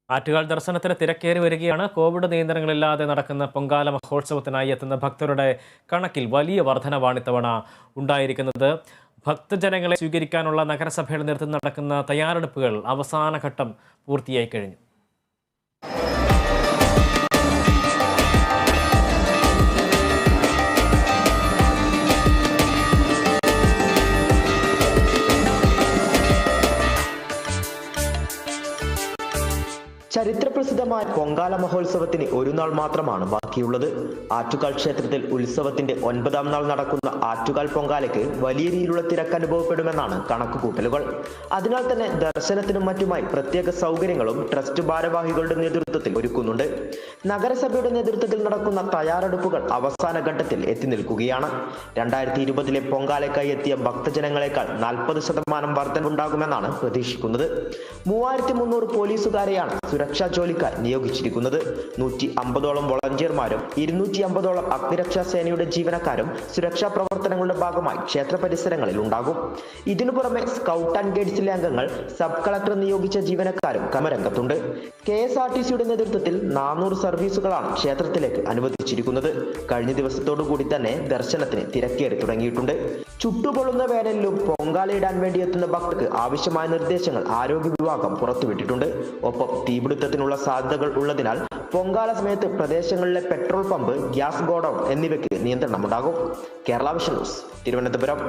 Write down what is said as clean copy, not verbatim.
ആറ്റുകാൽ ദർശനത്തിന് തിരക്കേറി വരികയാണ്. കോവിഡ് നിയന്ത്രണങ്ങളില്ലാതെ നടക്കുന്ന പൊങ്കാല മഹോത്സവത്തിനായി എത്തുന്ന ഭക്തരുടെ കണക്കിൽ വലിയ വർധനവാണ് ഇത്തവണ ഉണ്ടായിരിക്കുന്നത്. ഭക്തജനങ്ങളെ സ്വീകരിക്കാനുള്ള നഗരസഭയുടെ നേതൃത്വത്തിൽ നടക്കുന്ന തയ്യാറെടുപ്പുകൾ അവസാന ഘട്ടം പൂർത്തിയായി കഴിഞ്ഞു. ചരിത്രപ്രസിദ്ധമായ പൊങ്കാല മഹോത്സവത്തിന് ഒരു നാൾ മാത്രമാണ് ബാക്കിയുള്ളത്. ആറ്റുകാൽ ക്ഷേത്രത്തിൽ ഉത്സവത്തിന്റെ 9ാം നാൾ നടക്കുന്ന ആറ്റുകാൽ പൊങ്കാലയ്ക്ക് വലിയ രീതിയിലുള്ള തിരക്ക് അനുഭവപ്പെടുമെന്നാണ് കണക്കുകൂട്ടലുകൾ. അതിനാൽ തന്നെ ദർശനത്തിനും മറ്റുമായി പ്രത്യേക സൗകര്യങ്ങളും ട്രസ്റ്റ് ഭാരവാഹികളുടെ നേതൃത്വത്തിൽ ഒരുക്കുന്നുണ്ട്. നഗരസഭയുടെ നേതൃത്വത്തിൽ നടക്കുന്ന തയ്യാറെടുപ്പുകൾ അവസാന ഘട്ടത്തിൽ എത്തി നിൽക്കുകയാണ്. 2020 പൊങ്കാലയ്ക്കായി എത്തിയ ഭക്തജനങ്ങളെക്കാൾ 40% വർധനവുണ്ടാകുമെന്നാണ് പ്രതീക്ഷിക്കുന്നത്. 3300 പോലീസുകാരെയാണ് സുരക്ഷാ ജോലിക്കായി നിയോഗിച്ചിരിക്കുന്നത്. 150ഓളം വോളണ്ടിയർമാരും 250ഓളം അഗ്നിരക്ഷാ സേനയുടെ ജീവനക്കാരും സുരക്ഷാ പ്രവർത്തനങ്ങളുടെ ഭാഗമായി ക്ഷേത്ര പരിസരങ്ങളിൽ ഉണ്ടാകും. ഇതിനു പുറമെ സ്കൗട്ട് ആൻഡ് ഗൈഡ്സിലെ അംഗങ്ങൾ, സബ് കളക്ടർ നിയോഗിച്ച ജീവനക്കാരും കർമ്മരംഗത്തുണ്ട്. KSRTCയുടെ നേതൃത്വത്തിൽ 400 സർവീസുകളാണ് ക്ഷേത്രത്തിലേക്ക് അനുവദിച്ചിരിക്കുന്നത്. കഴിഞ്ഞ ദിവസത്തോടുകൂടി തന്നെ ദർശനത്തിന് തിരക്കേറി തുടങ്ങിയിട്ടുണ്ട്. ചുട്ടുപൊള്ളുന്ന വേനലിലും പൊങ്കാലയിടാൻ വേണ്ടി എത്തുന്ന ഭക്തർക്ക് ആവശ്യമായ നിർദ്ദേശങ്ങൾ ആരോഗ്യ വിഭാഗം പുറത്തുവിട്ടിട്ടുണ്ട്. ഒപ്പം തീപിടുത്തത്തിനുള്ള സാധ്യതകൾ ഉള്ളതിനാൽ പൊങ്കാല സമയത്ത് പ്രദേശങ്ങളിലെ പെട്രോൾ പമ്പ്, ഗ്യാസ് ഗോഡൌൺ എന്നിവയ്ക്ക് നിയന്ത്രണമുണ്ടാകും. Kerala vision news, Thiruvananthapuram.